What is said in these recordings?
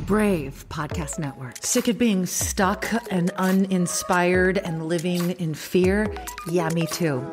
Brave Podcast Network. Sick of being stuck and uninspired and living in fear? Yeah, me too.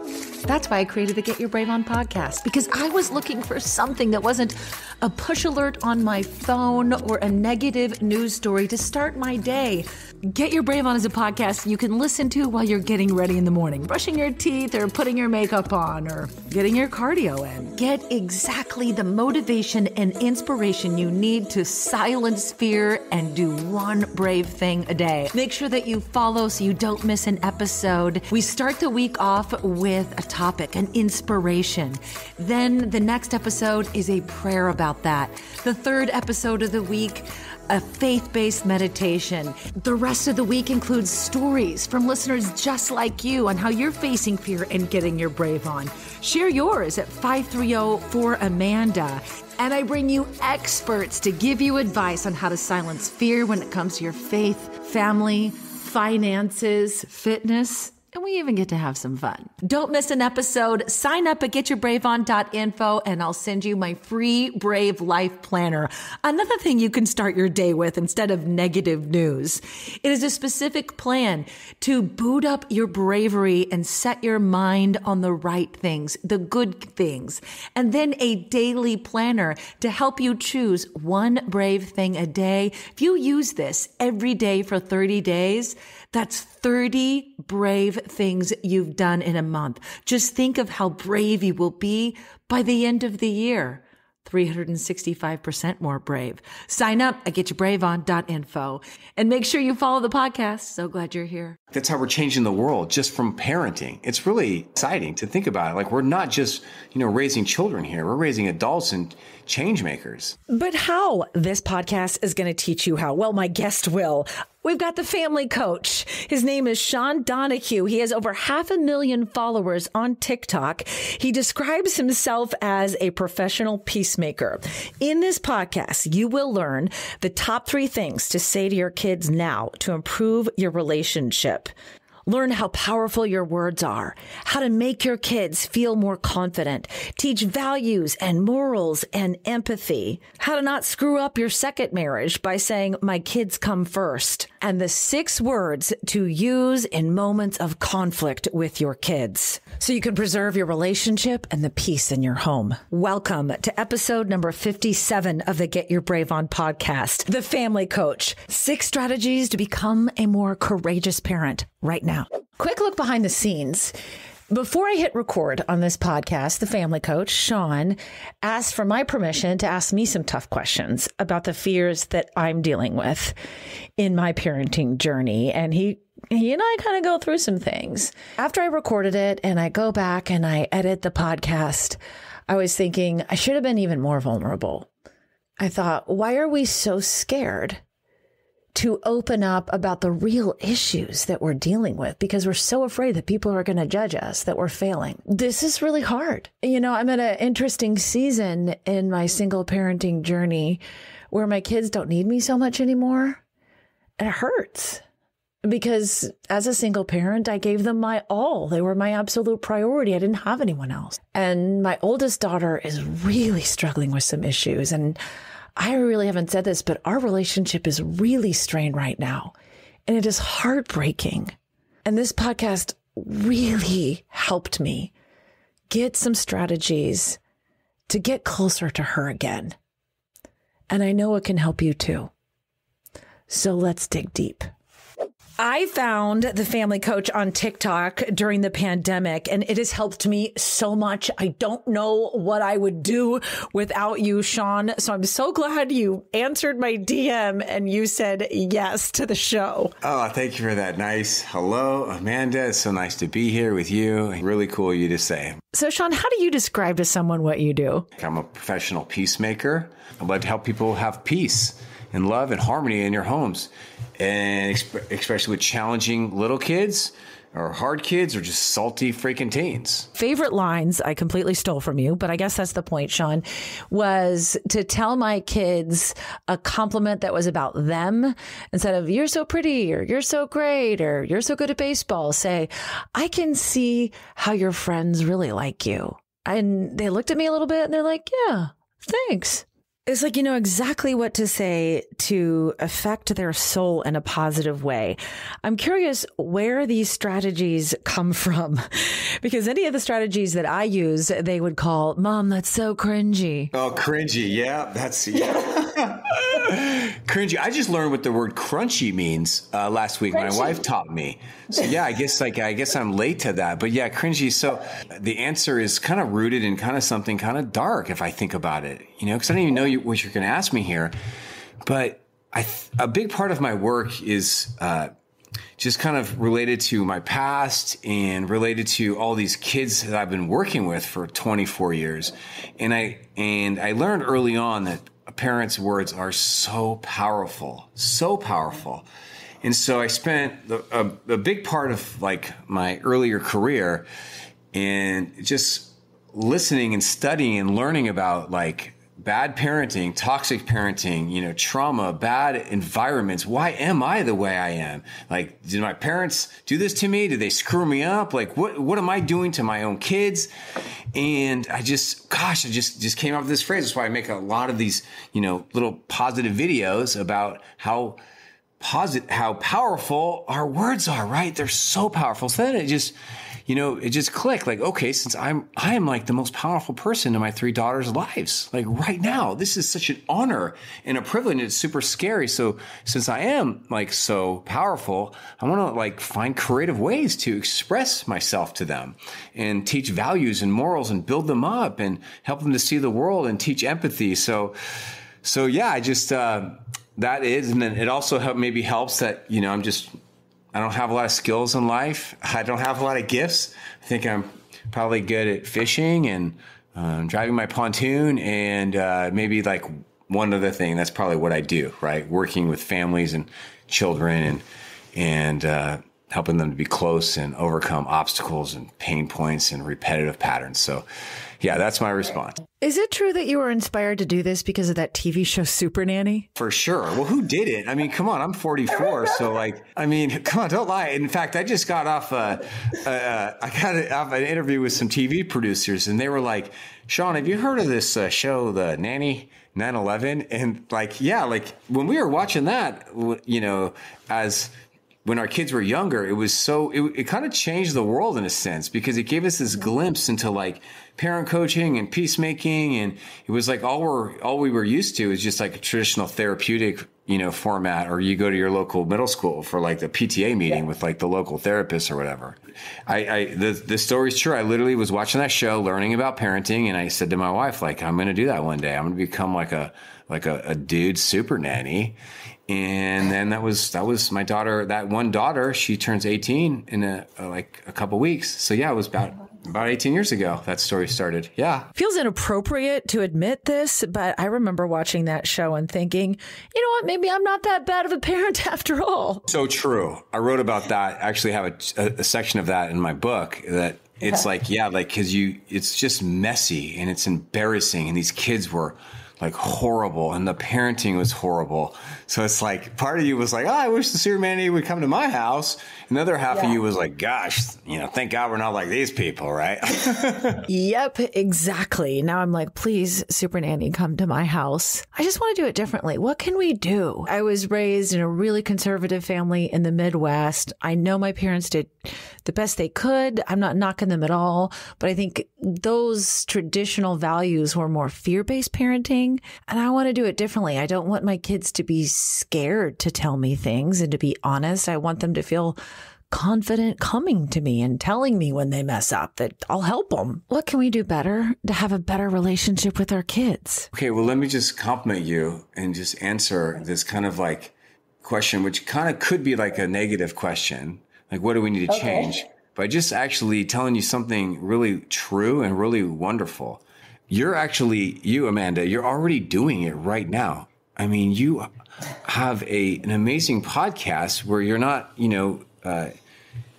That's why I created the Get Your Brave On podcast, because I was looking for something that wasn't a push alert on my phone or a negative news story to start my day. Get Your Brave On is a podcast you can listen to while you're getting ready in the morning, brushing your teeth or putting your makeup on or getting your cardio in. Get exactly the motivation and inspiration you need to silence fear and do one brave thing a day. Make sure that you follow so you don't miss an episode. We start the week off with a topic, an inspiration. Then the next episode is a prayer about that. The third episode of the week, a faith-based meditation. The rest of the week includes stories from listeners just like you on how you're facing fear and getting your brave on. Share yours at 530-4AMANDA. And I bring you experts to give you advice on how to silence fear when it comes to your faith, family, finances, fitness, and we even get to have some fun. Don't miss an episode. Sign up at getyourbraveon.info and I'll send you my free Brave Life Planner. Another thing you can start your day with instead of negative news. It is a specific plan to boot up your bravery and set your mind on the right things, the good things. And then a daily planner to help you choose one brave thing a day. If you use this every day for 30 days, that's 30 brave things you've done in a month. Just think of how brave you will be by the end of the year. 365% more brave. Sign up at getyourbraveon.info and make sure you follow the podcast. So glad you're here. That's how we're changing the world just from parenting. It's really exciting to think about it. Like, we're not just, raising children here. We're raising adults and change makers. But how? This podcast is going to teach you how. Well, my guest will. We've got the Family Coach. His name is Sean Donohue. He has over 500,000 followers on TikTok. He describes himself as a professional peacemaker. In this podcast, you will learn the top 3 things to say to your kids now to improve your relationship. Learn how powerful your words are, how to make your kids feel more confident, teach values and morals and empathy, how to not screw up your second marriage by saying, my kids come first, and the 6 words to use in moments of conflict with your kids so you can preserve your relationship and the peace in your home. Welcome to episode number 57 of the Get Your Brave On podcast, The Family Coach, 6 strategies to become a more courageous parent right now. Quick look behind the scenes. Before I hit record on this podcast, the Family Coach, Sean, asked for my permission to ask me some tough questions about the fears that I'm dealing with in my parenting journey. And he and I kind of go through some things. After I recorded it and I go back and I edit the podcast, I was thinking I should have been even more vulnerable. I thought, why are we so scared to open up about the real issues that we're dealing with? Because we're so afraid that people are going to judge us, that we're failing. This is really hard. I'm at an interesting season in my single parenting journey where my kids don't need me so much anymore. And it hurts because as a single parent, I gave them my all. They were my absolute priority. I didn't have anyone else. And my oldest daughter is really struggling with some issues. And I really haven't said this, but our relationship is really strained right now. And it is heartbreaking. And this podcast really helped me get some strategies to get closer to her again. And I know it can help you too. So let's dig deep. I found the Family Coach on TikTok during the pandemic, and it has helped me so much. I don't know what I would do without you, Sean. So I'm so glad you answered my DM and you said yes to the show. Oh, thank you for that. Nice. Hello, Amanda. It's so nice to be here with you. Really cool of you to say. So, Sean, how do you describe to someone what you do? I'm a professional peacemaker. I love to help people have peace and love and harmony in your homes. And especially with challenging little kids or hard kids or just salty freaking teens. Favorite lines I completely stole from you, but I guess that's the point, Sean, was to tell my kids a compliment that was about them instead of you're so pretty or you're so great or you're so good at baseball. Say, I can see how your friends really like you. And they looked at me a little bit and they're like, yeah, thanks. It's like you know exactly what to say to affect their soul in a positive way. I'm curious where these strategies come from, because any of the strategies that I use, they would call, Mom, that's so cringy. Oh, cringy. Yeah, cringy. I just learned what the word crunchy means last week. Crunchy. My wife taught me. So yeah, I guess I'm late to that. But yeah, cringy. So the answer is kind of rooted in kind of something kind of dark if I think about it, you know, because I don't even know what you're going to ask me here. But a big part of my work is just kind of related to my past and related to all these kids that I've been working with for 24 years. And I learned early on that a parent's words are so powerful, so powerful. And so I spent a big part of like my earlier career and just listening and studying and learning about like bad parenting, toxic parenting, you know, trauma, bad environments. Why am I the way I am? Like, did my parents do this to me? Did they screw me up? Like, what am I doing to my own kids? And I just came up with this phrase. That's why I make a lot of these, you know, little positive videos about how powerful our words are, right? They're so powerful. So then it just clicked like, okay, since I am like the most powerful person in my 3 daughters' lives, like right now, this is such an honor and a privilege. It's super scary. So since I am like so powerful, I want to like find creative ways to express myself to them and teach values and morals and build them up and help them to see the world and teach empathy. So yeah, I just, that is, and then it also helps that, you know, I don't have a lot of skills in life. I don't have a lot of gifts. I think I'm probably good at fishing and driving my pontoon and maybe like one other thing. That's probably what I do, right? Working with families and children and helping them to be close and overcome obstacles and pain points and repetitive patterns. So yeah, that's my response. Is it true that you were inspired to do this because of that TV show Super Nanny? For sure. Well, who did it? I mean, come on, I'm 44. So like, I mean, come on, don't lie. In fact, I just got off off an interview with some TV producers and they were like, Sean, have you heard of this show, The Nanny 9/11? And like, yeah, like when we were watching that, you know, when our kids were younger, it was it kind of changed the world in a sense because it gave us this glimpse into like parent coaching and peacemaking. And it was like all we were used to is just like a traditional therapeutic, you know, format, or you go to your local middle school for like the PTA meeting with like the local therapist or whatever. The story's true. I literally was watching that show, learning about parenting. And I said to my wife, like, I'm going to do that one day. I'm going to become like a dude super nanny. And then that was my daughter, that one daughter, she turns 18 in a couple weeks. So yeah, it was about 18 years ago that story started. Yeah. Feels inappropriate to admit this, but I remember watching that show and thinking, you know what, maybe I'm not that bad of a parent after all. So true. I wrote about that. I actually have a section of that in my book that it's like, yeah, like, cause it's just messy and it's embarrassing. And these kids were like horrible and the parenting was horrible. So it's like part of you was like, oh, I wish the Superman would come to my house. Another half of you was like, gosh, you know, thank God we're not like these people, right? Yep, exactly. Now I'm like, please, Super Nanny, come to my house. I just want to do it differently. What can we do? I was raised in a really conservative family in the Midwest. I know my parents did the best they could. I'm not knocking them at all, but I think those traditional values were more fear-based parenting, and I want to do it differently. I don't want my kids to be scared to tell me things and to be honest. I want them to feel confident coming to me and telling me when they mess up, that I'll help them. What can we do better to have a better relationship with our kids? Okay, well, let me just compliment you and just answer this kind of like question, which kind of could be like a negative question. Like, what do we need to change? By just actually telling you something really true and really wonderful. You, Amanda, you're already doing it right now. I mean, you have an amazing podcast where you're not, you know,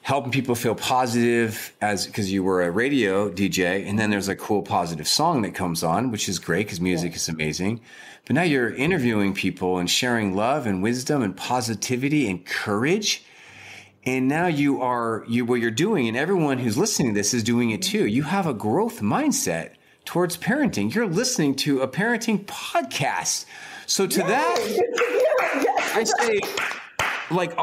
helping people feel positive because you were a radio DJ, and then there's a cool positive song that comes on, which is great because music is amazing. But now you're interviewing people and sharing love and wisdom and positivity and courage. And now what you're doing, and everyone who's listening to this is doing it too. You have a growth mindset towards parenting. You're listening to a parenting podcast. So to that, I say, like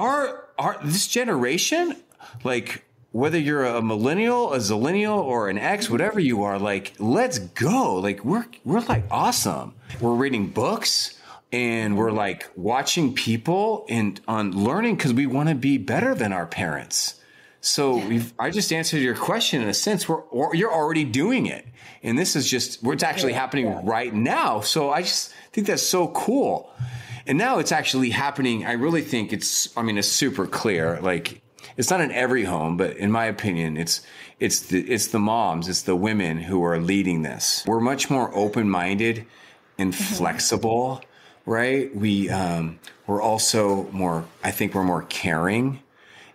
this generation, like whether you're a millennial, a zillennial, or an X, whatever you are, like, let's go. Like we're like awesome. We're reading books and we're like watching people on learning because we want to be better than our parents. So I just answered your question in a sense. You're already doing it. And this is just what's actually happening right now. So I just think that's so cool. And now it's actually happening. I really think it's super clear. Like it's not in every home, but in my opinion, it's the moms, it's the women who are leading this. We're much more open-minded and flexible, right? We're also more, I think we're more caring.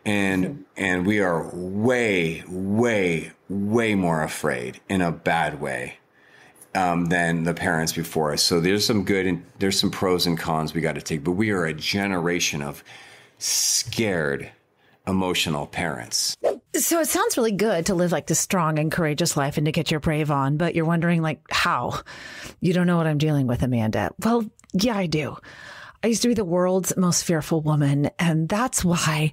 And we are way, way, way more afraid in a bad way than the parents before us. So there's some good and there's some pros and cons we got to take. But we are a generation of scared, emotional parents. So it sounds really good to live like this strong and courageous life and to get your brave on. But you're wondering, like, how? You don't know what I'm dealing with, Amanda. Well, yeah, I do. I used to be the world's most fearful woman, and that's why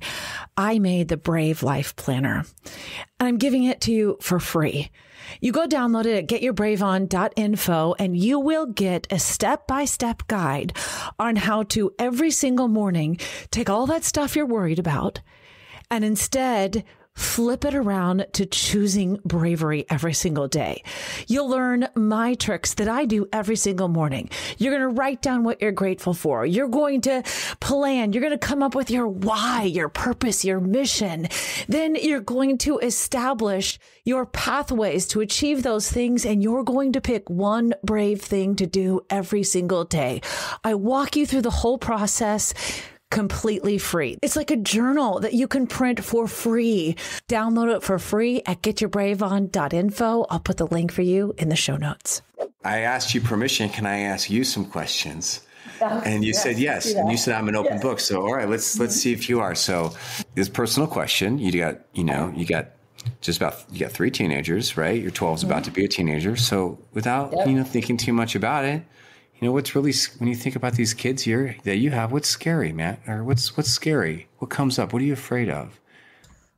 I made the Brave Life Planner. And I'm giving it to you for free. You go download it at getyourbraveon.info, and you will get a step-by-step guide on how to every single morning take all that stuff you're worried about and instead flip it around to choosing bravery every single day. You'll learn my tricks that I do every single morning. You're going to write down what you're grateful for. You're going to plan. You're going to come up with your why, your purpose, your mission. Then you're going to establish your pathways to achieve those things. And you're going to pick one brave thing to do every single day. I walk you through the whole process completely free. It's like a journal that you can print for free. Download it for free at getyourbraveon.info. I'll put the link for you in the show notes. I asked you permission. Can I ask you some questions? And you said yes. And you said I'm an open book. So all right, let's see if you are. So this personal question, you got 3 teenagers, right? Your 12 is about to be a teenager. So without thinking too much about it, what's really, when you think about these kids here that you have, what's scary, Matt? Or what's scary? What comes up? What are you afraid of?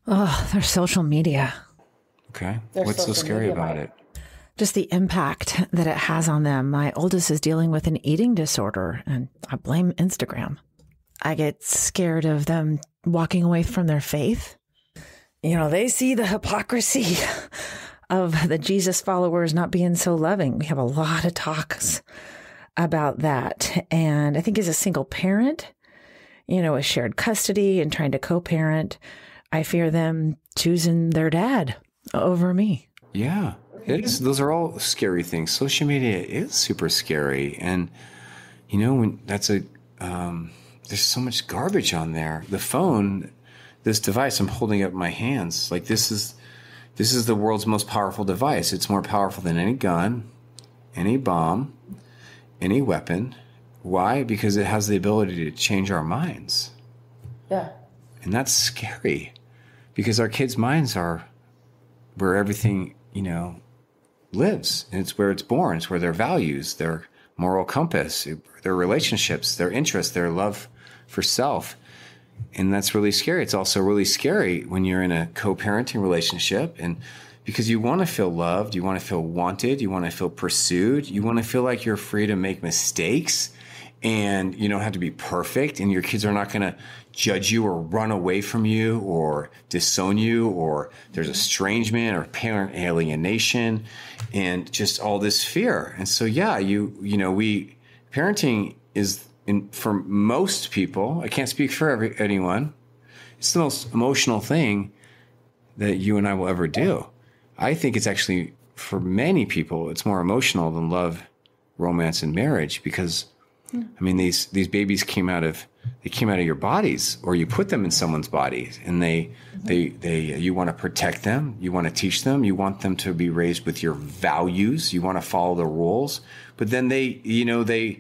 Oh, their social media. Okay. What's so scary about it? Just the impact that it has on them. My oldest is dealing with an eating disorder, and I blame Instagram. I get scared of them walking away from their faith. They see the hypocrisy of the Jesus followers not being so loving. We have a lot of talks about that. And I think as a single parent, with shared custody and trying to co-parent, I fear them choosing their dad over me. Yeah, it is. Those are all scary things. Social media is super scary. And, when there's so much garbage on there. The phone, this device I'm holding up in my hands, like this is the world's most powerful device. It's more powerful than any gun, any bomb, any weapon. Why? Because it has the ability to change our minds. Yeah. And that's scary because our kids' minds are where everything, lives. And it's where it's born. It's where their values, their moral compass, their relationships, their interests, their love for self. And that's really scary. It's also really scary when you're in a co-parenting relationship, and because you want to feel loved, you want to feel wanted, you want to feel pursued, you want to feel like you're free to make mistakes and you don't have to be perfect, and your kids are not going to judge you or run away from you or disown you, or there's estrangement or parent alienation and just all this fear. And so, parenting is, for most people, I can't speak for anyone, it's the most emotional thing that you and I will ever do. I think it's actually, for many people, it's more emotional than love, romance, and marriage, because, these babies came out of your bodies, or you put them in someone's bodies, and you want to protect them, you want to teach them, you want them to be raised with your values, you want to follow the rules, but then they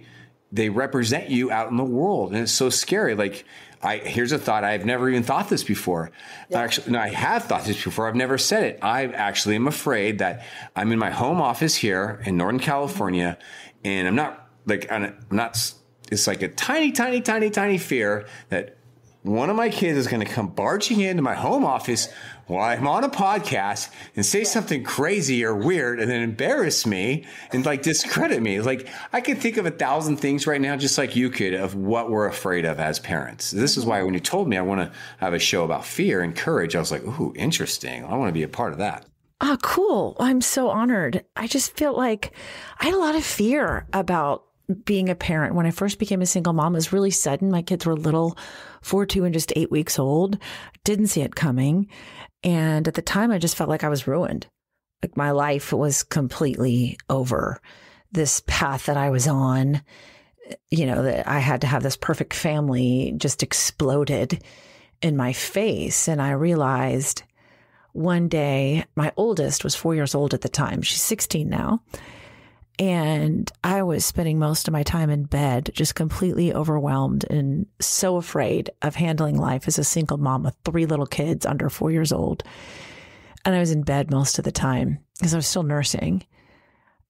represent you out in the world, and it's so scary. Like, here's a thought. I've never even thought this before. Yeah. Actually, no, I have thought this before. I've never said it. I actually am afraid that I'm in my home office here in Northern California, and it's like a tiny, tiny, tiny, tiny fear that one of my kids is going to come barging into my home office while I'm on a podcast and say something crazy or weird and then embarrass me and like discredit me. Like I could think of 1,000 things right now, just like you could, of what we're afraid of as parents. This is why when you told me I want to have a show about fear and courage, I was like, ooh, interesting. I want to be a part of that. Oh, cool. I'm so honored. I just feel like I had a lot of fear about being a parent. When I first became a single mom, it was really sudden. My kids were little, 4, 2, and just 8 weeks old. Didn't see it coming. And at the time, I just felt like I was ruined. Like my life was completely over. This path that I was on, that I had to have this perfect family, just exploded in my face. And I realized one day, my oldest was 4 years old at the time. She's 16 now. And I was spending most of my time in bed, just completely overwhelmed and so afraid of handling life as a single mom with 3 little kids under 4 years old. And I was in bed most of the time because I was still nursing.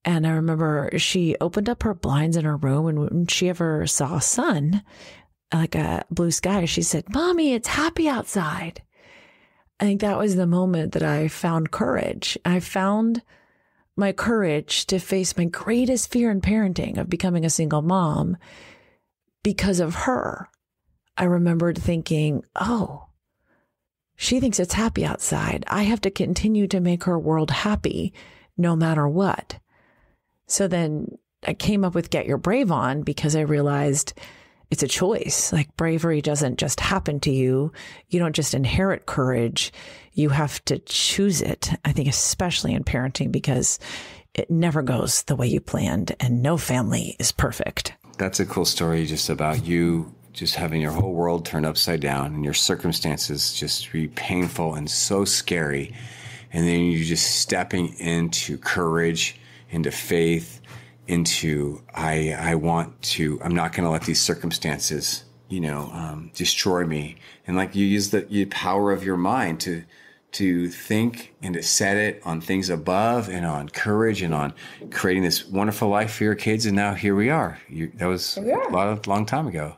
And I remember she opened up her blinds in her room, and when she ever saw sun, like a blue sky, she said, "Mommy, it's happy outside." I think that was the moment that I found courage. I found my courage to face my greatest fear in parenting of becoming a single mom because of her. I remembered thinking, oh, she thinks it's happy outside. I have to continue to make her world happy no matter what. So then I came up with Get Your Brave On because I realized it's a choice. Like bravery doesn't just happen to you. You don't just inherit courage. You have to choose it. I think especially in parenting because it never goes the way you planned and no family is perfect. That's a cool story just about you just having your whole world turned upside down and your circumstances just be painful and so scary. And then you just stepping into courage, into faith, into I'm not going to let these circumstances, destroy me. And like you use the power of your mind to think and to set it on things above and on courage and on creating this wonderful life for your kids. And now here we are. That was a long time ago.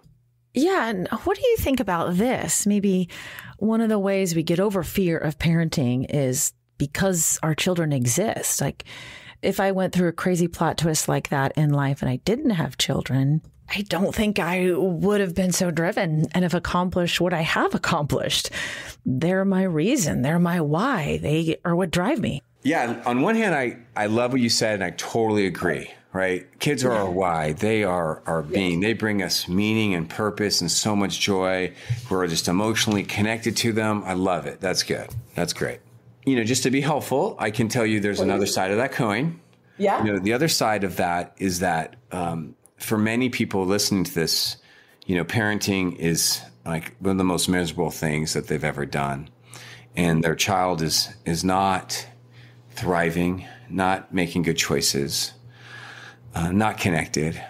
Yeah. And what do you think about this? Maybe one of the ways we get over fear of parenting is because our children exist. Like, if I went through a crazy plot twist like that in life and I didn't have children, I don't think I would have been so driven and have accomplished what I have accomplished. They're my reason. They're my why. They are what drive me. Yeah. On one hand, I love what you said, and I totally agree, right? Kids are our why. They are our being. They bring us meaning and purpose and so much joy. We're just emotionally connected to them. I love it. That's good. That's great. Just to be helpful, I can tell you there's another side of that coin. Yeah. The other side of that is that for many people listening to this, parenting is like one of the most miserable things that they've ever done. And their child is not thriving, not making good choices, not connected.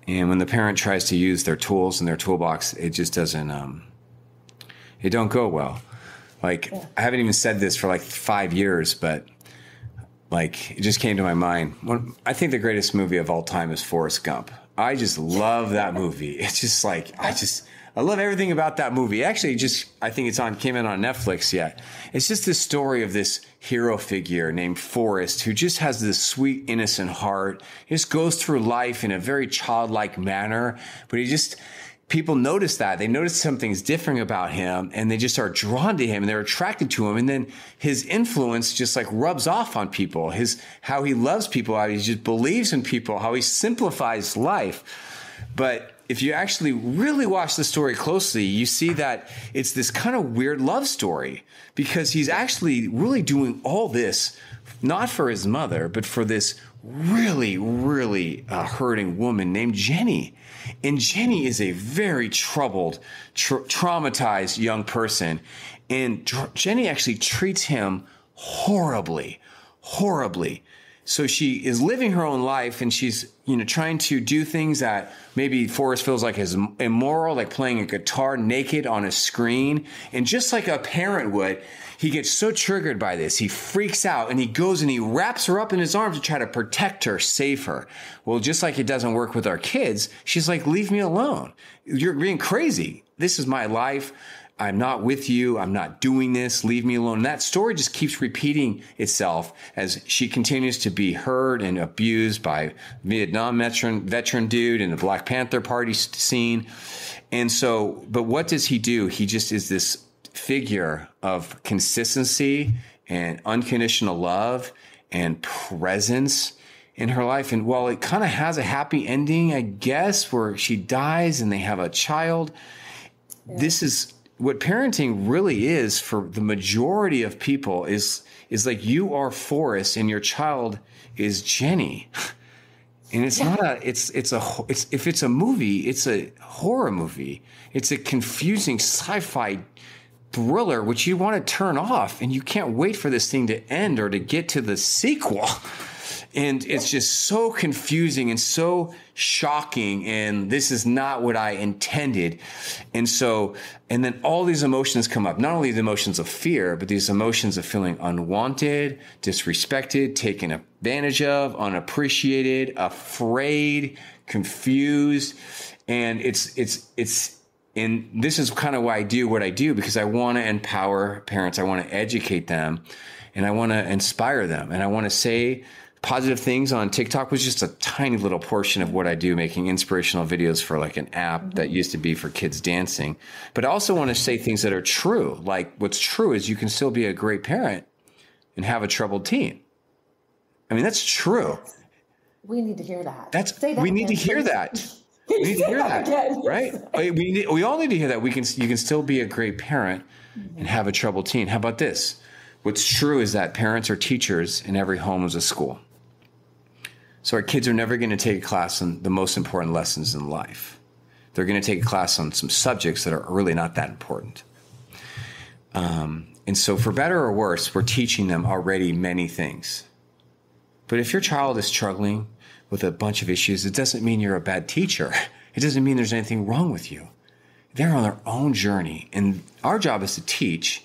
And when the parent tries to use their tools in their toolbox, it just doesn't, it don't go well. Like, I haven't even said this for like 5 years, but like, it just came to my mind. I think the greatest movie of all time is Forrest Gump. I just love that movie. It's just like, I love everything about that movie. Actually, I think came in on Netflix yet. It's just this story of this hero figure named Forrest who just has this sweet, innocent heart. He just goes through life in a very childlike manner, but people notice that. They notice something's different about him and they just are drawn to him and they're attracted to him. And then his influence just like rubs off on people. How he loves people, how he just believes in people, how he simplifies life. But if you actually really watch the story closely, you see that it's this kind of weird love story because he's actually really doing all this, not for his mother, but for this really, really hurting woman named Jenny. And Jenny is a very troubled, traumatized young person. And Jenny actually treats him horribly, horribly. So she is living her own life, and she's, trying to do things that maybe Forrest feels like is immoral, like playing a guitar naked on a screen. And just like a parent would, he gets so triggered by this. He freaks out and he goes and he wraps her up in his arms to try to protect her, save her. Well, just like it doesn't work with our kids, she's like, leave me alone. You're being crazy. This is my life. I'm not with you. I'm not doing this. Leave me alone. And that story just keeps repeating itself as she continues to be hurt and abused by Vietnam veteran dude in the Black Panther Party scene. And so, but what does he do? He just is this figure of consistency and unconditional love and presence in her life. And while it kind of has a happy ending, I guess, where she dies and they have a child, this is what parenting really is for the majority of people is like you are Forrest and your child is Jenny. And it's not if it's a movie, it's a horror movie. It's a confusing sci-fi thriller, which you want to turn off and you can't wait for this thing to end or to get to the sequel. And it's just so confusing and so shocking. And this is not what I intended. And then all these emotions come up, not only the emotions of fear, but these emotions of feeling unwanted, disrespected, taken advantage of, unappreciated, afraid, confused. And and this is kind of why I do what I do, because I want to empower parents. I want to educate them and I want to inspire them. And I want to say positive things on TikTok was just a tiny little portion of what I do, making inspirational videos for like an app that used to be for kids dancing. But I also want to say things that are true. Like what's true is you can still be a great parent and have a troubled teen. I mean, that's true. We need to hear that. We need to hear that. We need to hear that, right? We all need to hear that. You can still be a great parent and have a troubled teen. How about this? What's true is that parents are teachers and every home is a school. So our kids are never going to take a class on the most important lessons in life. They're going to take a class on some subjects that are really not that important. And so for better or worse, we're teaching them already many things. But if your child is struggling with a bunch of issues, it doesn't mean you're a bad teacher. It doesn't mean there's anything wrong with you. They're on their own journey. And our job is to teach,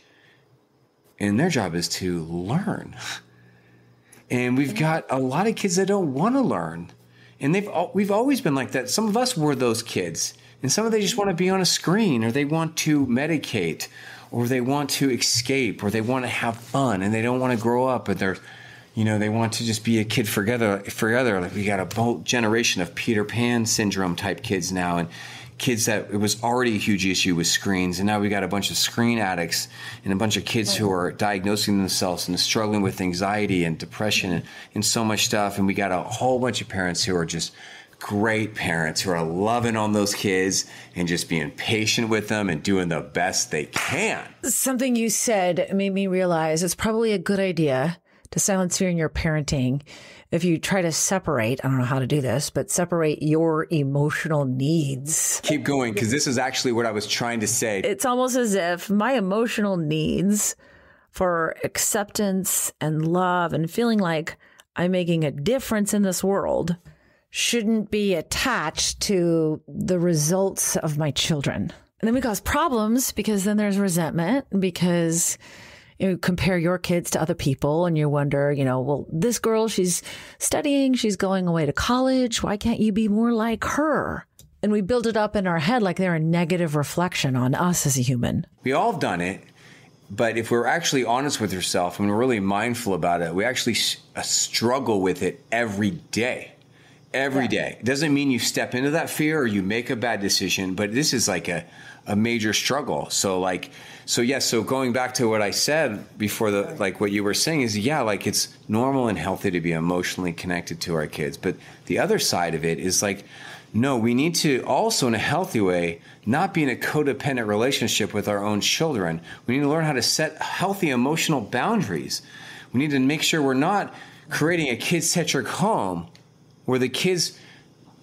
and their job is to learn. And we've got a lot of kids that don't want to learn. And we've always been like that. Some of us were those kids. And some of them just want to be on a screen, or they want to medicate, or they want to escape, or they want to have fun, and they don't want to grow up. But they want to just be a kid forever. Like we got a whole generation of Peter Pan syndrome type kids now, and kids that it was already a huge issue with screens. And now we got a bunch of screen addicts and a bunch of kids who are diagnosing themselves and struggling with anxiety and depression and so much stuff. And we got a whole bunch of parents who are just great parents who are loving on those kids and just being patient with them and doing the best they can. Something you said made me realize it's probably a good idea to silence fear in your parenting if you try to separate, I don't know how to do this, but separate your emotional needs. Keep going, because this is actually what I was trying to say. It's almost as if my emotional needs for acceptance and love and feeling like I'm making a difference in this world shouldn't be attached to the results of my children. And then we cause problems because then there's resentment, because you compare your kids to other people and you wonder, well, this girl, she's studying, she's going away to college. Why can't you be more like her? And we build it up in our head like they're a negative reflection on us as a human. We all have done it. But if we're actually honest with yourself and we're really mindful about it, we actually struggle with it every day. Every day. It doesn't mean you step into that fear or you make a bad decision, but this is like a major struggle. So going back to what I said before, what you were saying is, it's normal and healthy to be emotionally connected to our kids. But the other side of it is no, we need to also in a healthy way, not be in a codependent relationship with our own children. We need to learn how to set healthy emotional boundaries. We need to make sure we're not creating a kid-centric home where the kids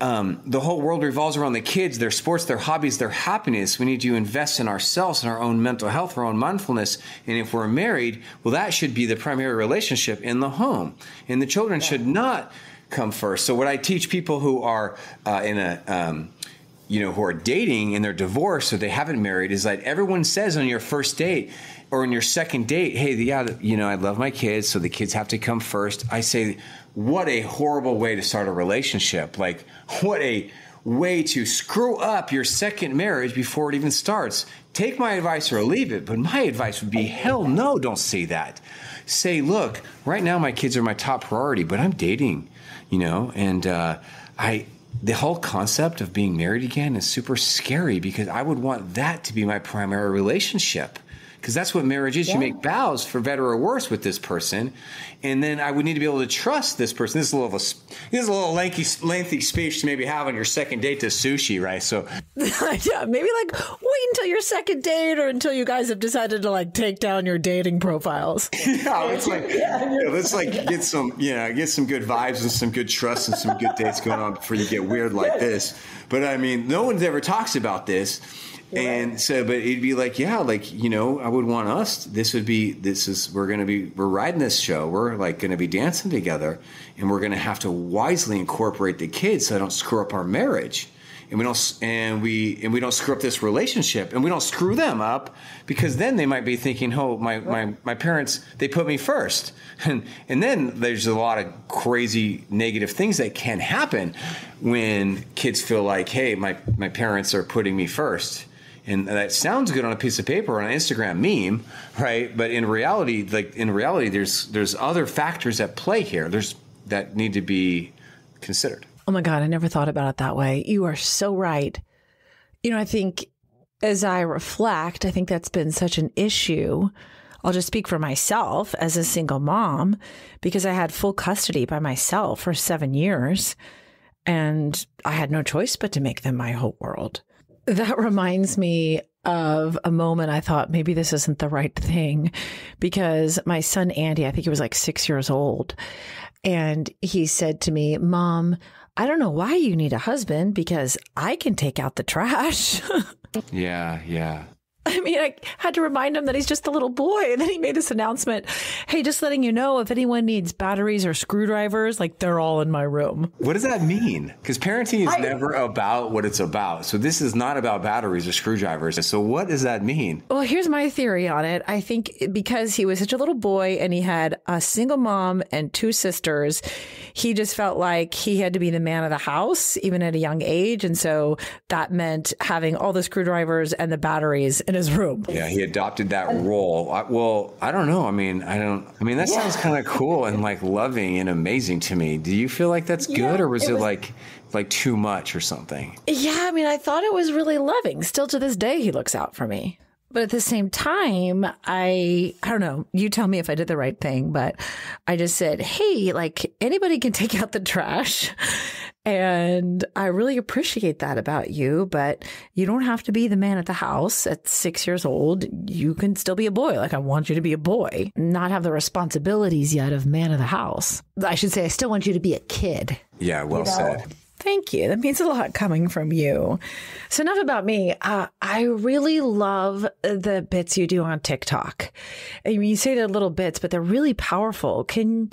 the whole world revolves around the kids, their sports, their hobbies, their happiness. We need to invest in ourselves and our own mental health, our own mindfulness. And if we're married, well, that should be the primary relationship in the home. And the children should not come first. So what I teach people who are who are dating and they're divorced or they haven't married is that everyone says on your first date or on your second date, hey, I love my kids, so the kids have to come first. I say, what a horrible way to start a relationship. Like, what a way to screw up your second marriage before it even starts. Take my advice or leave it, but my advice would be, hell no, don't say that. Say, look, right now my kids are my top priority, but I'm dating, and the whole concept of being married again is super scary because I would want that to be my primary relationship. Because that's what marriage is. Yeah. You make vows for better or worse with this person. And then I would need to be able to trust this person. This is a little lengthy speech to maybe have on your second date to sushi, right? So yeah, maybe wait until your second date or until you guys have decided to take down your dating profiles. Yeah, it's let's get some good vibes and some good trust and some good dates going on before you get weird like this. But I mean, no one ever talks about this. And so, but it'd be I would want us, we're riding this show. We're going to be dancing together and we're going to have to wisely incorporate the kids so I don't screw up our marriage. And we don't screw up this relationship and we don't screw them up because then they might be thinking, oh, my parents, they put me first. And then there's a lot of crazy negative things that can happen when kids feel like, hey, my parents are putting me first. And that sounds good on a piece of paper or on an Instagram meme, right? But in reality, there's other factors at play here. That need to be considered. Oh my God, I never thought about it that way. You are so right. I think as I reflect, I think that's been such an issue. I'll just speak for myself as a single mom because I had full custody by myself for 7 years and I had no choice but to make them my whole world. That reminds me of a moment I thought maybe this isn't the right thing because my son, Andy, I think he was 6 years old. And he said to me, Mom, I don't know why you need a husband because I can take out the trash. Yeah. I mean, I had to remind him that he's just a little boy. And then he made this announcement. Hey, just letting you know, if anyone needs batteries or screwdrivers, they're all in my room. What does that mean? Because parenting is never about what it's about. So this is not about batteries or screwdrivers. So what does that mean? Well, here's my theory on it. I think because he was such a little boy and he had a single mom and 2 sisters, he just felt like he had to be the man of the house, even at a young age. And so that meant having all the screwdrivers and the batteries in his room. Yeah, he adopted that role. I don't know. I mean, that sounds kind of cool and loving and amazing to me. Do you feel like that's good or was it like too much or something? Yeah, I mean, I thought it was really loving. Still to this day, he looks out for me. But at the same time, I don't know, you tell me if I did the right thing, but I just said, hey, anybody can take out the trash. And I really appreciate that about you, but you don't have to be the man at the house at 6 years old. You can still be a boy. I want you to be a boy, not have the responsibilities yet of man of the house. I should say, I still want you to be a kid. Yeah, well said. Thank you. That means a lot coming from you. So enough about me. I really love the bits you do on TikTok. I mean, you say they're little bits, but they're really powerful. Can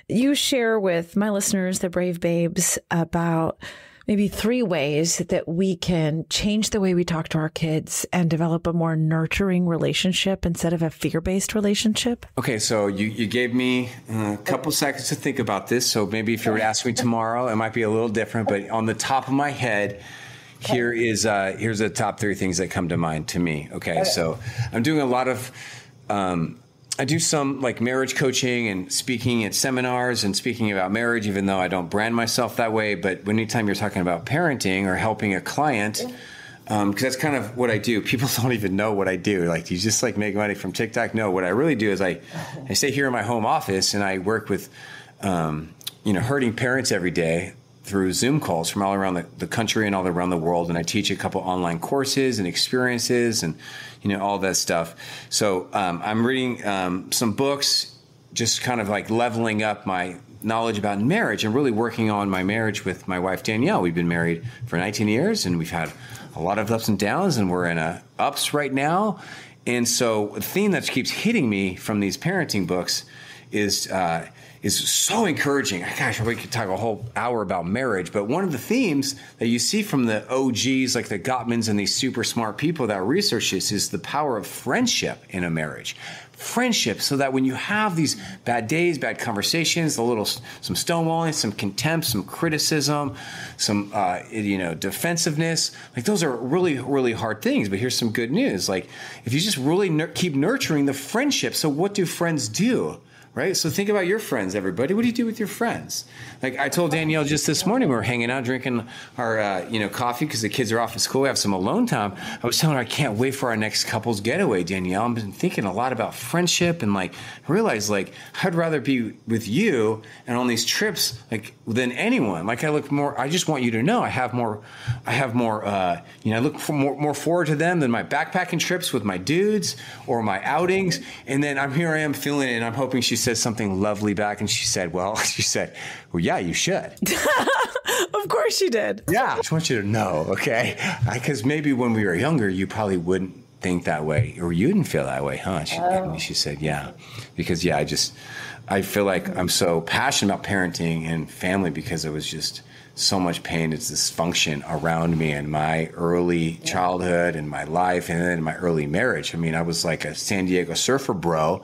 you share with my listeners, the brave babes, about maybe 3 ways that we can change the way we talk to our kids and develop a more nurturing relationship instead of a fear-based relationship? Okay, so you gave me a couple seconds to think about this. So maybe if you were to ask me tomorrow, it might be a little different. But on the top of my head, here's the top 3 things that come to mind to me. Okay, so I'm doing a lot of I do some marriage coaching and speaking at seminars and speaking about marriage, even though I don't brand myself that way. But anytime you're talking about parenting or helping a client, because that's kind of what I do. People don't even know what I do. Do you just make money from TikTok? No, what I really do is I stay here in my home office and I work with, hurting parents every day through Zoom calls from all around the country and all around the world. And I teach a couple online courses and experiences and, all that stuff. So I'm reading some books, just kind of leveling up my knowledge about marriage and really working on my marriage with my wife, Danielle. We've been married for 19 years and we've had a lot of ups and downs, and we're in ups right now. And so the theme that keeps hitting me from these parenting books is so encouraging. Gosh, we could talk a whole hour about marriage, but one of the themes that you see from the OGs, like the Gottmans and these super smart people that research this, is the power of friendship in a marriage. Friendship, so that when you have these bad days, bad conversations, some stonewalling, some contempt, some criticism, some defensiveness, like those are really, really hard things. But here's some good news. Like if you just really keep nurturing the friendship. So what do friends do? Right? So think about your friends, everybody. What do you do with your friends? Like I told Danielle just this morning, we were hanging out, drinking our coffee because the kids are off at school. We have some alone time. I was telling her I can't wait for our next couples getaway, Danielle. I've been thinking a lot about friendship and I realized I'd rather be with you and on these trips than anyone. I just want you to know I look more forward to them than my backpacking trips with my dudes or my outings. And then I am feeling it, and I'm hoping she says something lovely back. And she said, well, yeah, you should. Of course she did. Yeah. I just want you to know, okay? Because maybe when we were younger, you probably wouldn't think that way, or you didn't feel that way, huh? She said, yeah. Because, I feel like I'm so passionate about parenting and family because it was just so much pain and dysfunction around me in my early childhood and my life and then my early marriage. I mean, I was like a San Diego surfer bro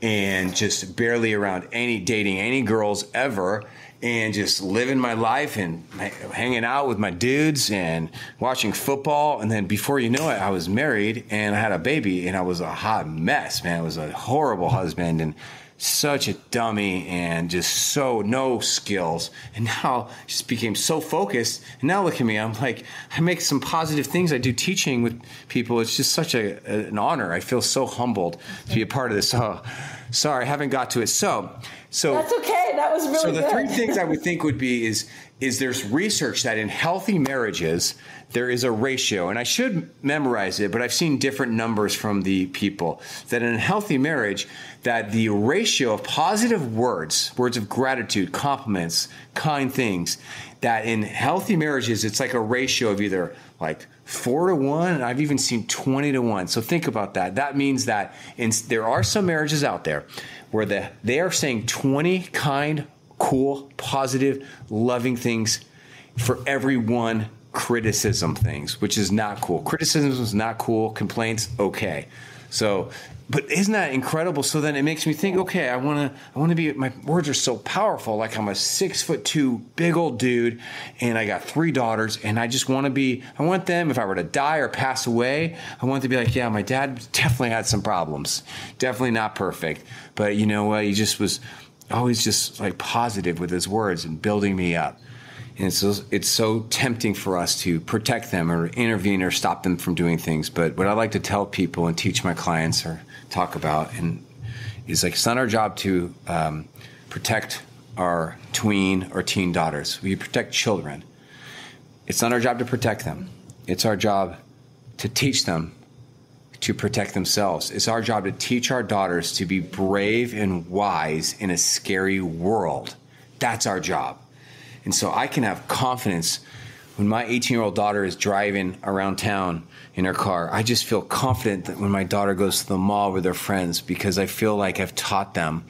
and just barely around dating any girls ever, and just living my life and hanging out with my dudes and watching football. And then before you know it, I was married and I had a baby, and I was a hot mess, man. I was a horrible husband and such a dummy and just so no skills. And now just became so focused. And now look at me. I'm like, I make some positive things. I do teaching with people. It's just such an honor. I feel so humbled to be a part of this. Oh, sorry, I haven't got to it. So that's okay. That was really good. So the three things I would think would be is there's research that in healthy marriages, there is a ratio, and I should memorize it, but I've seen different numbers from the people, that in a healthy marriage, that the ratio of positive words of gratitude, compliments, kind things, that in healthy marriages, it's like a ratio of either 4-to-1, and I've even seen 20-to-1. So think about that. That means that there are some marriages out there where they are saying 20 kind, cool, positive, loving things for every one criticism things, which is not cool. Criticism is not cool. Complaints, okay. So, but isn't that incredible? So then it makes me think, okay, I want to be, my words are so powerful. Like I'm a 6'2" big old dude, and I got 3 daughters, and I just want them, if I were to die or pass away, I want to be like, yeah, my dad definitely had some problems. Definitely not perfect. But you know what? He just was always just positive with his words and building me up. And it's so tempting for us to protect them or intervene or stop them from doing things. But what I like to tell people and teach my clients or talk about is it's not our job to protect our tween or teen daughters. We protect children. It's not our job to protect them. It's our job to teach them to protect themselves. It's our job to teach our daughters to be brave and wise in a scary world. That's our job. And so I can have confidence when my 18-year-old daughter is driving around town in her car. I just feel confident that when my daughter goes to the mall with her friends, because I feel like I've taught them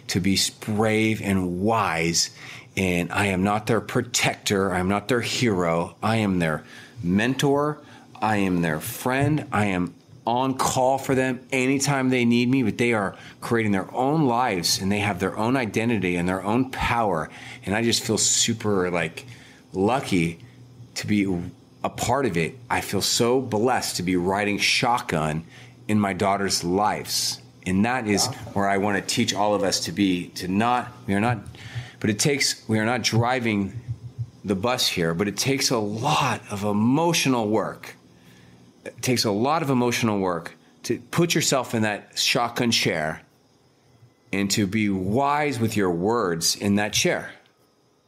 to be brave and wise. And I am not their protector. I'm not their hero. I am their mentor. I am their friend. I am on call for them anytime they need me, but they are creating their own lives and they have their own identity and their own power. And I just feel super lucky to be a part of it. I feel so blessed to be riding shotgun in my daughter's lives. And that is where I want to teach all of us to be, we are not driving the bus here, but it takes a lot of emotional work. It takes a lot of emotional work to put yourself in that shotgun chair and to be wise with your words in that chair.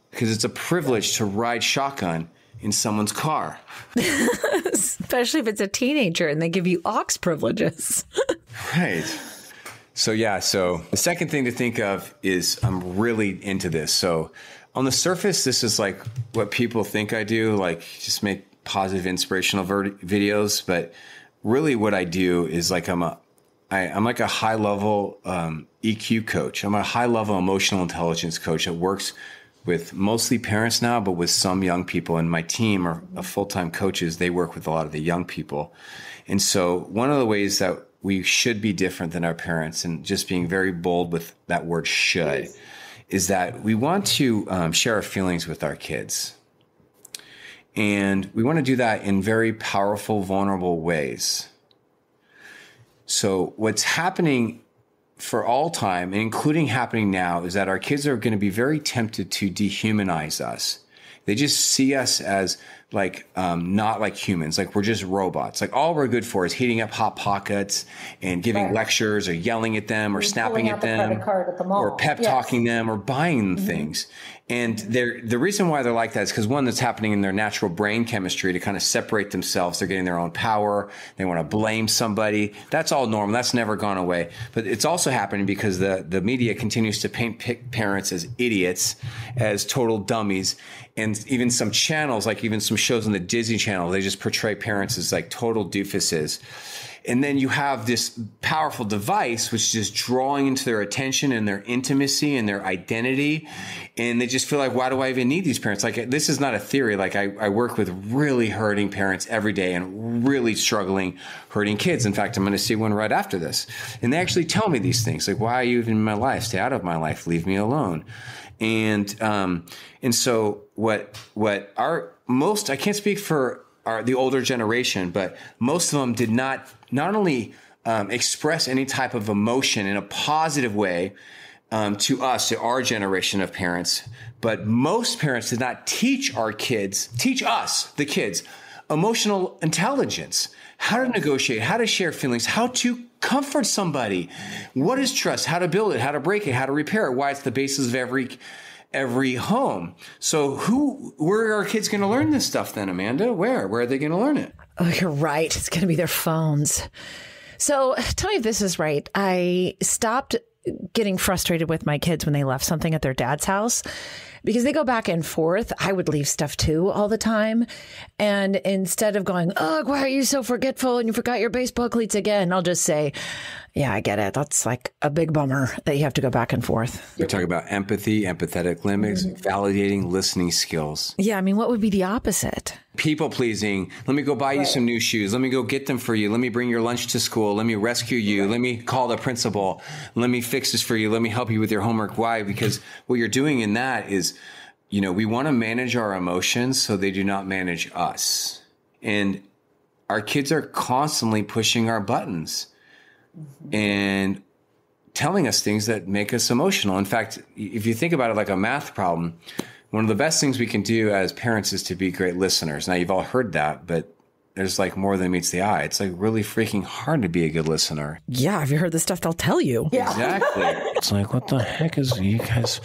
Because it's a privilege to ride shotgun in someone's car. Especially if it's a teenager and they give you aux privileges. Right. So the second thing to think of is I'm really into this. So on the surface, this is like what people think I do, like just make positive, inspirational videos. But really what I do is like I'm like a high level EQ coach. I'm a high level emotional intelligence coach that works with mostly parents now, but with some young people. And my team are full-time coaches. They work with a lot of the young people. And so one of the ways that we should be different than our parents, and just being very bold with that word should, is that we want to share our feelings with our kids. And we want to do that in very powerful, vulnerable ways. So what's happening for all time, including happening now, is that our kids are going to be very tempted to dehumanize us. They just see us as like not like humans, like we're just robots. Like all we're good for is heating up Hot Pockets and giving lectures or yelling at them or snapping at them or pep talking them or buying things. And the reason why they're like that is because, one, that's happening in their natural brain chemistry to kind of separate themselves. They're getting their own power. They want to blame somebody. That's all normal. That's never gone away. But it's also happening because the media continues to paint parents as idiots, as total dummies. And even some channels, like even some shows on the Disney Channel, they just portray parents as like total doofuses. And then you have this powerful device, which is drawing into their attention and their intimacy and their identity. And they just feel like, why do I even need these parents? Like, this is not a theory. Like I work with really hurting parents every day and really struggling, hurting kids. In fact, I'm going to see one right after this. And they actually tell me these things like, why are you even in my life? Stay out of my life. Leave me alone. And so what our most, I can't speak for the older generation, but most of them did not only express any type of emotion in a positive way to us, to our generation of parents, but most parents did not teach us, the kids, emotional intelligence, how to negotiate, how to share feelings, how to comfort somebody, what is trust, how to build it, how to break it, how to repair it, why it's the basis of every home. So where are our kids going to learn this stuff then, Amanda? Where are they going to learn it? Oh, you're right. It's going to be their phones. So tell me if this is right. I stopped getting frustrated with my kids when they left something at their dad's house because they go back and forth. I would leave stuff too all the time. And instead of going, oh, why are you so forgetful and you forgot your baseball cleats again? I'll just say, yeah, I get it. That's like a big bummer that you have to go back and forth. We're talking about empathy, empathetic limits, validating listening skills. Yeah. I mean, what would be the opposite? People pleasing. Let me go buy you some new shoes. Let me go get them for you. Let me bring your lunch to school. Let me rescue you. Let me call the principal. Let me fix this for you. Let me help you with your homework. Why? Because what you're doing in that is, we want to manage our emotions so they do not manage us. And our kids are constantly pushing our buttons and telling us things that make us emotional. In fact, if you think about it like a math problem, one of the best things we can do as parents is to be great listeners. Now, you've all heard that, but there's like more than meets the eye. It's like really freaking hard to be a good listener. Yeah. Have you heard the stuff they'll tell you? Yeah. Exactly. It's like, what the heck is you guys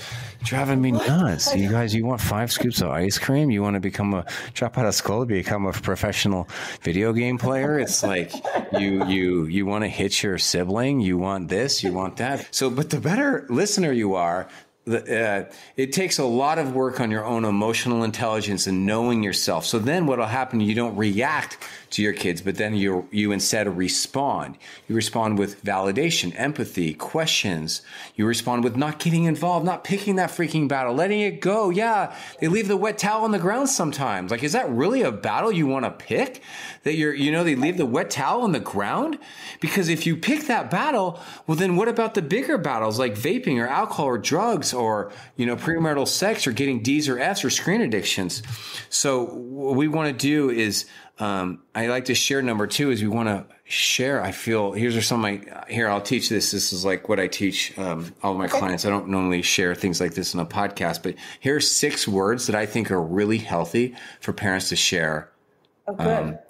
driving me nuts? You want 5 scoops of ice cream? You want to drop out of school to become a professional video game player? It's like you want to hit your sibling. You want this, you want that. So, but the better listener you are, it takes a lot of work on your own emotional intelligence and knowing yourself. So then what'll happen, you don't react to your kids, but then you instead respond. You respond with validation, empathy, questions. You respond with not getting involved, not picking that freaking battle, letting it go. Yeah, they leave the wet towel on the ground sometimes. Like, is that really a battle you want to pick? That they leave the wet towel on the ground? Because if you pick that battle, well, then what about the bigger battles like vaping or alcohol or drugs or, premarital sex or getting D's or F's or screen addictions? So what we want to do is, I like to share number 2 is we want to share. I feel I'll teach this. This is like what I teach all of my clients. I don't normally share things like this in a podcast, but here's 6 words that I think are really healthy for parents to share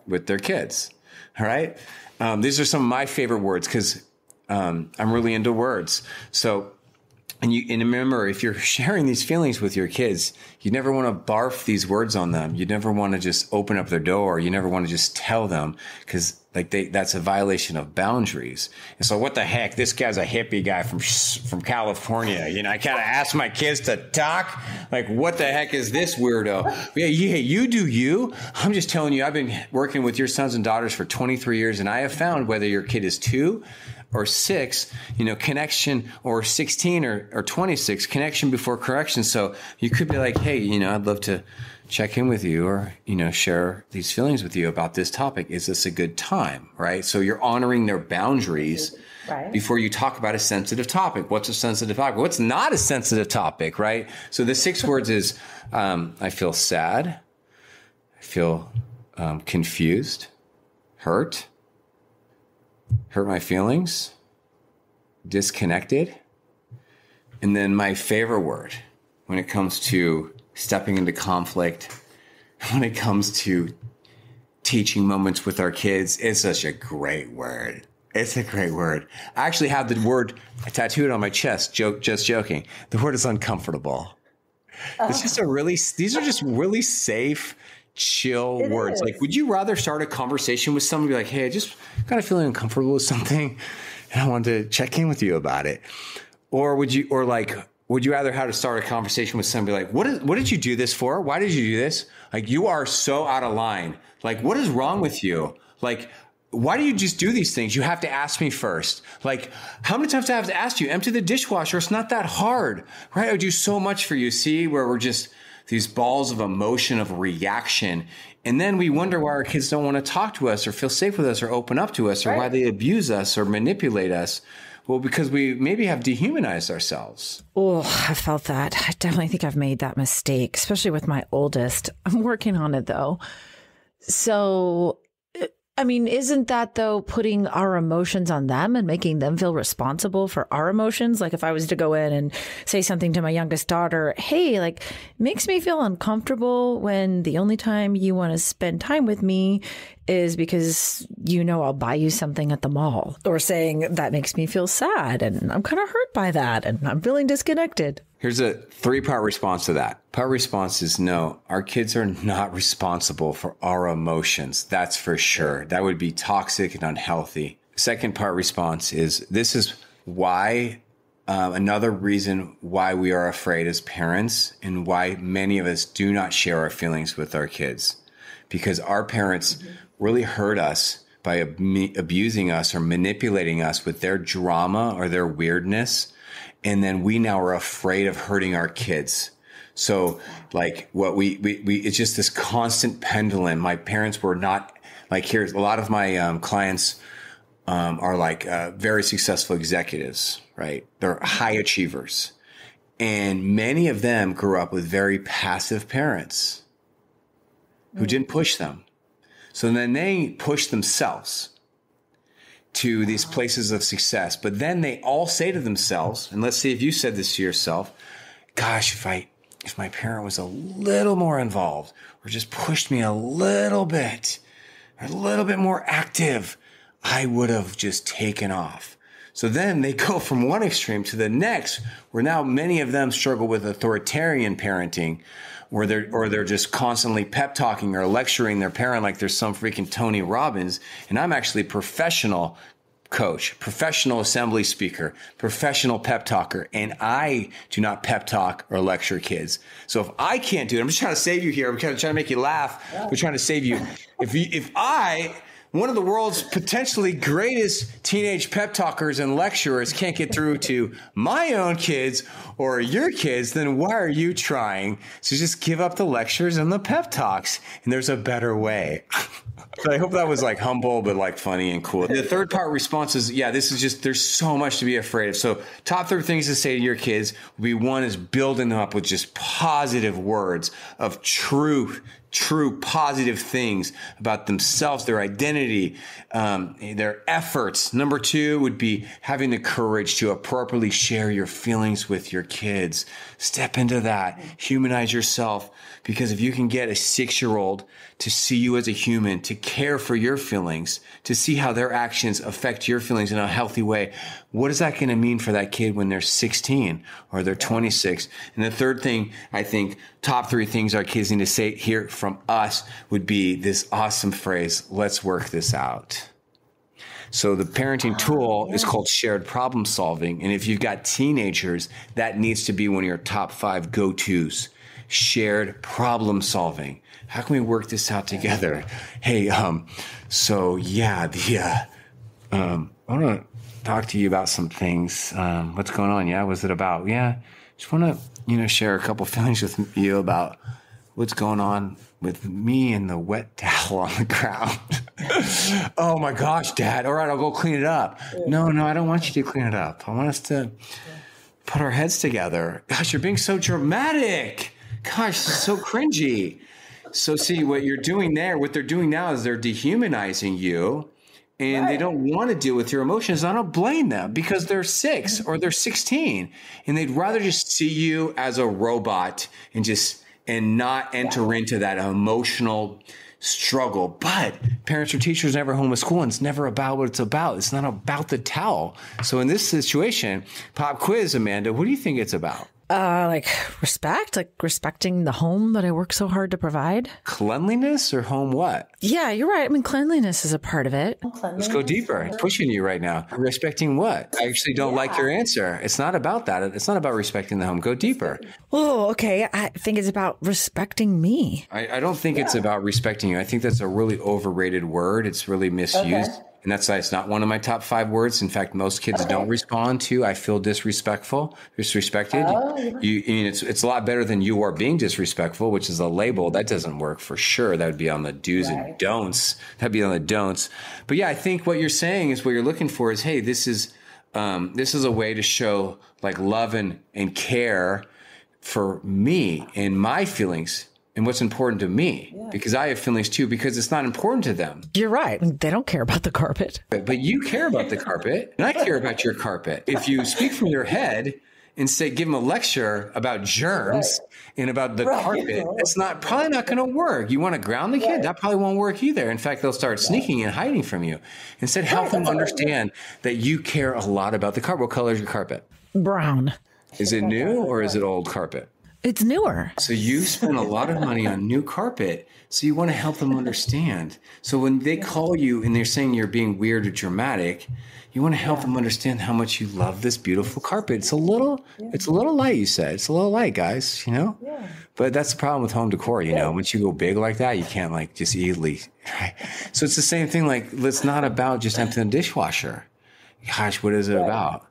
with their kids. All right. These are some of my favorite words because I'm really into words. So And remember, if you're sharing these feelings with your kids, you never want to barf these words on them. You never want to just open up their door. You never want to just tell them, because that's a violation of boundaries. And so what the heck? This guy's a hippie guy from California. I kind of ask my kids to talk. Like, what the heck is this weirdo? Yeah, you do you. I'm just telling you, I've been working with your sons and daughters for 23 years, and I have found whether your kid is 2 or 6, connection, or 16 or 26, connection before correction. So you could be like, hey, I'd love to check in with you, or, share these feelings with you about this topic. Is this a good time? Right. So you're honoring their boundaries before you talk about a sensitive topic. What's a sensitive topic? What's not a sensitive topic? Right. So the 6 words is, I feel sad. I feel confused, hurt my feelings, disconnected. And then my favorite word when it comes to stepping into conflict, when it comes to teaching moments with our kids, it's such a great word. It's a great word. I actually have the word tattooed on my chest, just joking. The word is uncomfortable. It's just these are just really safe, chill words. Like, would you rather start a conversation with someone, be like, hey, I just kind of feeling uncomfortable with something and I wanted to check in with you about it? Or would you rather how to start a conversation with somebody like, what did you do this for? Why did you do this? Like, you are so out of line. Like, what is wrong with you? Like, why do you just do these things? You have to ask me first. Like, how many times do I have to ask you? Empty the dishwasher. It's not that hard, right? I do so much for you. See, where we're just these balls of emotion, of reaction. And then we wonder why our kids don't want to talk to us or feel safe with us or open up to us, or why they abuse us or manipulate us. Well, because we maybe have dehumanized ourselves. Oh, I felt that. I definitely think I've made that mistake, especially with my oldest. I'm working on it, though. So, I mean, isn't that, though, putting our emotions on them and making them feel responsible for our emotions? Like, if I was to go in and say something to my youngest daughter, hey, like, it makes me feel uncomfortable when the only time you want to spend time with me is because, I'll buy you something at the mall. Or saying that makes me feel sad and I'm kind of hurt by that and I'm feeling disconnected. Here's a 3-part response to that. Part response is no, our kids are not responsible for our emotions. That's for sure. That would be toxic and unhealthy. Second part response is, this is why, another reason why we are afraid as parents and why many of us do not share our feelings with our kids. Because our parents really hurt us by abusing us or manipulating us with their drama or their weirdness. And then we now are afraid of hurting our kids. So like what we it's just this constant pendulum. My parents were not like, here's a lot of my clients are like very successful executives, right? They're high achievers. And many of them grew up with very passive parents who didn't push them. So then they pushed themselves to these places of success. But then they all say to themselves, and let's see if you said this to yourself, gosh, if my parent was a little more involved or just pushed me a little bit more active, I would have just taken off. So then they go from one extreme to the next, where now many of them struggle with authoritarian parenting, where they're just constantly pep talking or lecturing their parent like they're some freaking Tony Robbins. And I'm actually a professional coach, professional assembly speaker, professional pep talker, and I do not pep talk or lecture kids. So if I can't do it, I'm just trying to save you here. I'm trying to make you laugh. We're trying to save you. If I, one of the world's potentially greatest teenage pep talkers and lecturers, can't get through to my own kids or your kids, then why are you trying? So just give up the lectures and the pep talks, and there's a better way. So I hope that was like humble, but like funny and cool. The third part response is, yeah, this is just, there's so much to be afraid of. So top 3 things to say to your kids would be, 1 is building them up with just positive words of truth, true positive things about themselves, their identity, their efforts. Number 2 would be having the courage to appropriately share your feelings with your kids. Step into that. Humanize yourself. Because if you can get a 6-year-old to see you as a human, to care for your feelings, to see how their actions affect your feelings in a healthy way, what is that going to mean for that kid when they're 16 or they're 26? And the third thing, I think, top 3 things our kids need to hear from us would be this awesome phrase, let's work this out. So the parenting tool is called shared problem solving. And if you've got teenagers, that needs to be one of your top 5 go-tos. Shared problem solving. How can we work this out together? Hey, so yeah, I want to talk to you about some things. What's going on? Yeah, what's it about? Yeah, just want to, share a couple feelings with you about what's going on with me and the wet towel on the ground. Oh my gosh, Dad. All right, I'll go clean it up. No, I don't want you to clean it up. I want us to put our heads together. Gosh, you're being so dramatic. Gosh, this is so cringy. So see, what they're doing now is they're dehumanizing you, and they don't want to deal with your emotions. I don't blame them because they're 6 or they're 16, and they'd rather just see you as a robot and not enter into that emotional struggle. But parents or teachers never home with school, and it's never about what it's about. It's not about the towel. So in this situation, pop quiz, Amanda, what do you think it's about? Respecting the home that I work so hard to provide. Cleanliness or home what? Yeah, you're right. I mean, cleanliness is a part of it. Let's go deeper. I'm pushing you right now. Respecting what? I actually don't like your answer. It's not about that. It's not about respecting the home. Go deeper. Oh, okay. I think it's about respecting me. I don't think it's about respecting you. I think that's a really overrated word. It's really misused. Okay. And that's why it's not one of my top 5 words. In fact, most kids don't respond to, I feel disrespected. It's a lot better than you are being disrespectful, which is a label. That doesn't work for sure. That would be on the do's and don'ts. That'd be on the don'ts. But yeah, I think what you're saying is what you're looking for is, hey, this is a way to show like love and care for me and my feelings. And what's important to me, because I have feelings too, because it's not important to them. You're right. They don't care about the carpet. But you care about the carpet, and I care about your carpet. If you speak from your head and give them a lecture about germs and about the carpet, it's probably not going to work. You want to ground the kid? That probably won't work either. In fact, they'll start sneaking and hiding from you. Instead, help them understand that you care a lot about the carpet. What color is your carpet? Brown. Is it new or is it old carpet? It's newer. So you spend a lot of money on new carpet. So you want to help them understand. So when they call you and they're saying you're being weird or dramatic, you want to help them understand how much you love this beautiful carpet. It's a little light, you said. It's a little light, guys, Yeah. But that's the problem with home decor, Once you go big like that, you can't just easily, right? So it's the same thing. It's not about just emptying the dishwasher. Gosh, what is it about?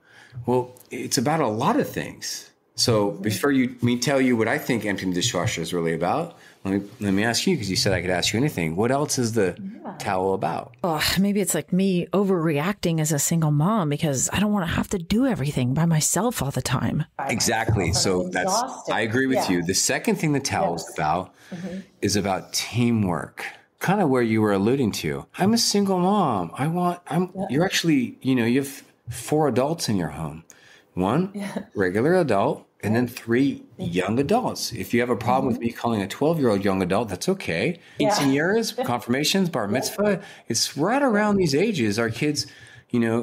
Well, it's about a lot of things. So before me tell you what I think emptying the dishwasher is really about, let me ask you, because you said I could ask you anything. What else is the towel about? Oh, maybe it's like me overreacting as a single mom because I don't want to have to do everything by myself all the time. Exactly. So I agree with you. The second thing the towel is about is about teamwork. Kind of where you were alluding to. I'm a single mom. You're actually, you have 4 adults in your home. 1 regular adult, and then 3 young adults. If you have a problem with me calling a 12-year-old young adult, that's okay. 18 years, confirmations, bar mitzvah, it's right around these ages our kids,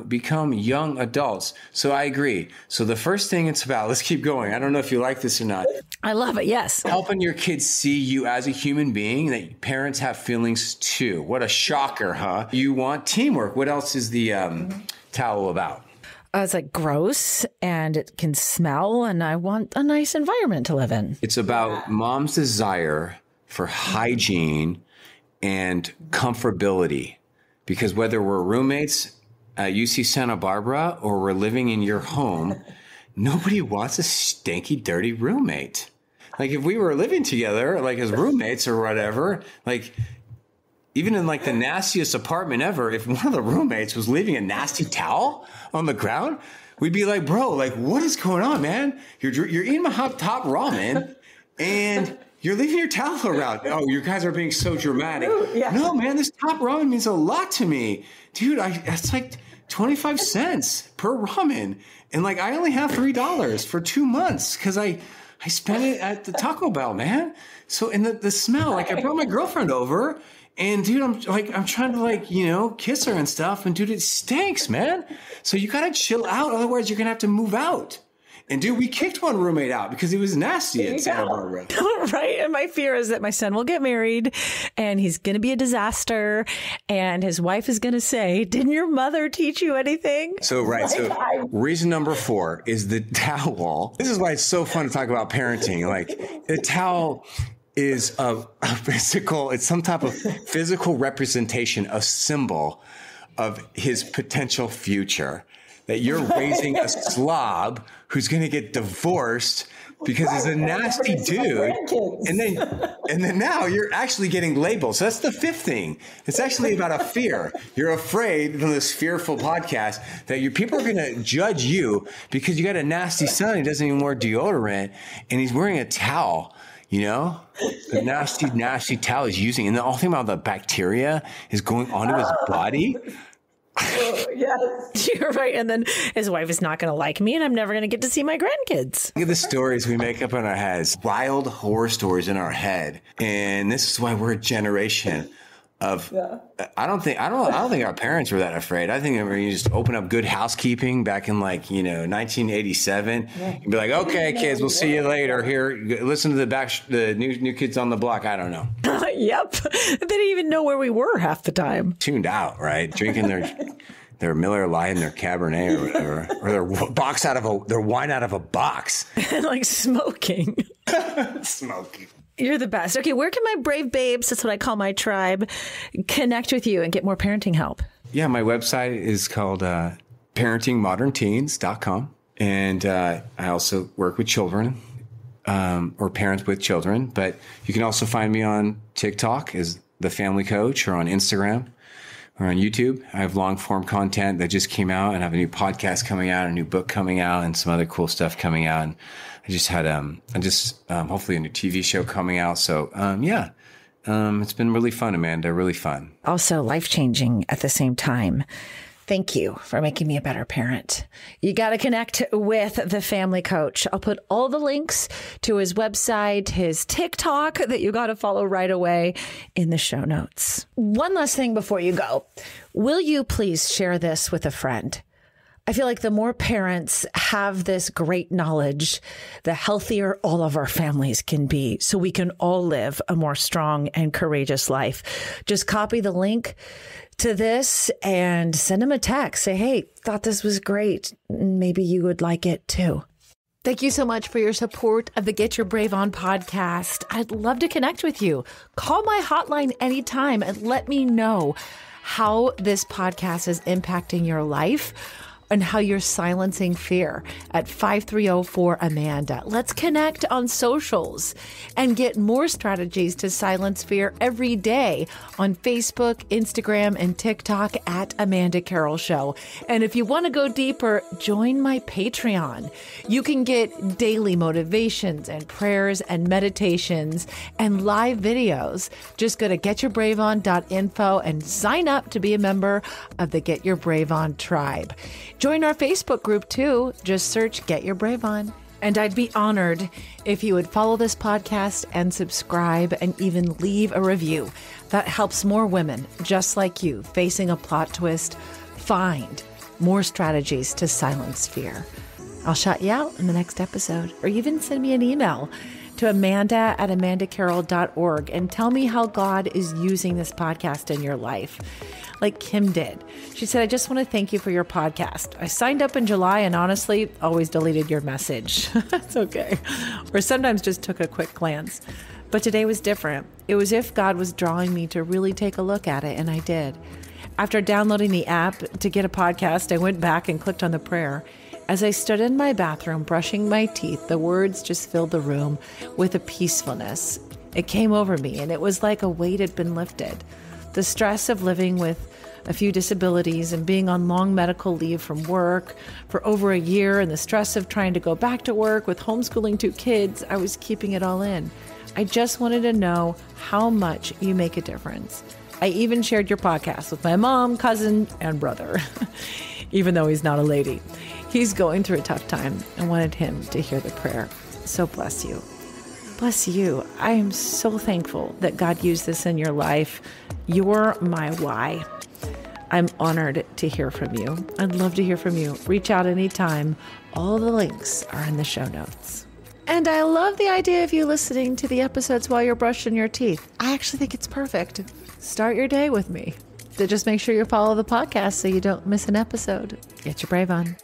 become young adults. So I agree. So the first thing it's about, let's keep going. I don't know if you like this or not. I love it, yes. Helping your kids see you as a human being, that parents have feelings too. What a shocker, huh? You want teamwork. What else is the towel about? It's gross and it can smell, and I want a nice environment to live in. It's about mom's desire for hygiene and comfortability, because whether we're roommates at UC Santa Barbara or we're living in your home, nobody wants a stinky, dirty roommate. If we were living together, as roommates or whatever, even in the nastiest apartment ever, if one of the roommates was leaving a nasty towel on the ground, we'd be like, bro, what is going on, man? You're eating my top ramen and you're leaving your towel around. Oh, you guys are being so dramatic. Yeah. No, man, this top ramen means a lot to me. Dude, that's like 25 cents per ramen. And like, I only have $3 for 2 months because I spent it at the Taco Bell, man. So, and the smell, like I brought my girlfriend over and dude, I'm trying to like, kiss her and stuff. And dude, it stinks, man. So you got to chill out. Otherwise you're going to have to move out. And dude, we kicked one roommate out because he was nasty at Santa Barbara. Right. And my fear is that my son will get married and he's going to be a disaster. And his wife is going to say, didn't your mother teach you anything? So, right. So reason number 4 is the towel. This is why it's so fun to talk about parenting. Like the towel is a physical, it's some type of physical representation, a symbol of his potential future. That you're raising a slob who's going to get divorced because he's a nasty dude. And then now you're actually getting labeled. So that's the 5th thing. It's actually about a fear. You're afraid from this fearful podcast that people are going to judge you because you got a nasty son. He doesn't even wear deodorant and he's wearing a towel. The nasty towel he's using. And the whole thing about the bacteria is going onto his body. Yes. You're right. And then his wife is not going to like me and I'm never going to get to see my grandkids. Look at the stories we make up in our heads, wild horror stories in our head. And this is why we're a generation of, I don't think our parents were that afraid. I think you just open up Good Housekeeping back in 1987. You'd be like, okay, kids, we'll see you later. Here, listen to the new Kids on the Block. I don't know. Yep. They didn't even know where we were half the time. Tuned out, right? Drinking their Miller Lite and their Cabernet or whatever, or their wine out of a box. Like smoking. Smoking. You're the best. Okay, where can my brave babes, that's what I call my tribe, connect with you and get more parenting help? Yeah, my website is called parentingmodernteens.com. And I also work with children or parents with children. But you can also find me on TikTok as The.Family.Coach or on Instagram or on YouTube. I have long form content that just came out and I have a new podcast coming out, a new book coming out, and some other cool stuff coming out. And I just had, hopefully a new TV show coming out. So, it's been really fun, Amanda, really fun. Also life-changing at the same time. Thank you for making me a better parent. You got to connect with The Family Coach. I'll put all the links to his website, his TikTok that you got to follow right away in the show notes. One last thing before you go. Will you please share this with a friend? I feel like the more parents have this great knowledge, the healthier all of our families can be, so we can all live a more strong and courageous life. Just copy the link to this and send them a text. Say, hey, thought this was great. Maybe you would like it too. Thank you so much for your support of the Get Your Brave On podcast. I'd love to connect with you. Call my hotline anytime and let me know how this podcast is impacting your life and how you're silencing fear at 530-4-AMANDA. Let's connect on socials and get more strategies to silence fear every day on Facebook, Instagram, and TikTok at Amanda Carroll Show. And if you want to go deeper, join my Patreon. You can get daily motivations and prayers and meditations and live videos. Just go to getyourbraveon.info and sign up to be a member of the Get Your Brave On tribe. Join our Facebook group too. Just search Get Your Brave On. And I'd be honored if you would follow this podcast and subscribe and even leave a review. That helps more women just like you facing a plot twist find more strategies to silence fear. I'll shout you out in the next episode, or even send me an email to amanda@amandacarroll.org and tell me how God is using this podcast in your life. Like Kim did. She said, I just want to thank you for your podcast. I signed up in July and honestly always deleted your message. That's okay. Or sometimes just took a quick glance. But today was different. It was if God was drawing me to really take a look at it, and I did. After downloading the app to get a podcast, I went back and clicked on the prayer. As I stood in my bathroom brushing my teeth, the words just filled the room with a peacefulness. It came over me, and it was like a weight had been lifted. The stress of living with a few disabilities and being on long medical leave from work for over a year, and the stress of trying to go back to work with homeschooling 2 kids, I was keeping it all in. I just wanted to know how much you make a difference. I even shared your podcast with my mom, cousin, and brother, even though he's not a lady. He's going through a tough time. I wanted him to hear the prayer. So bless you. Bless you. I am so thankful that God used this in your life. You're my why. I'm honored to hear from you. I'd love to hear from you. Reach out anytime. All the links are in the show notes. And I love the idea of you listening to the episodes while you're brushing your teeth. I actually think it's perfect. Start your day with me. So just make sure you follow the podcast so you don't miss an episode. Get your brave on.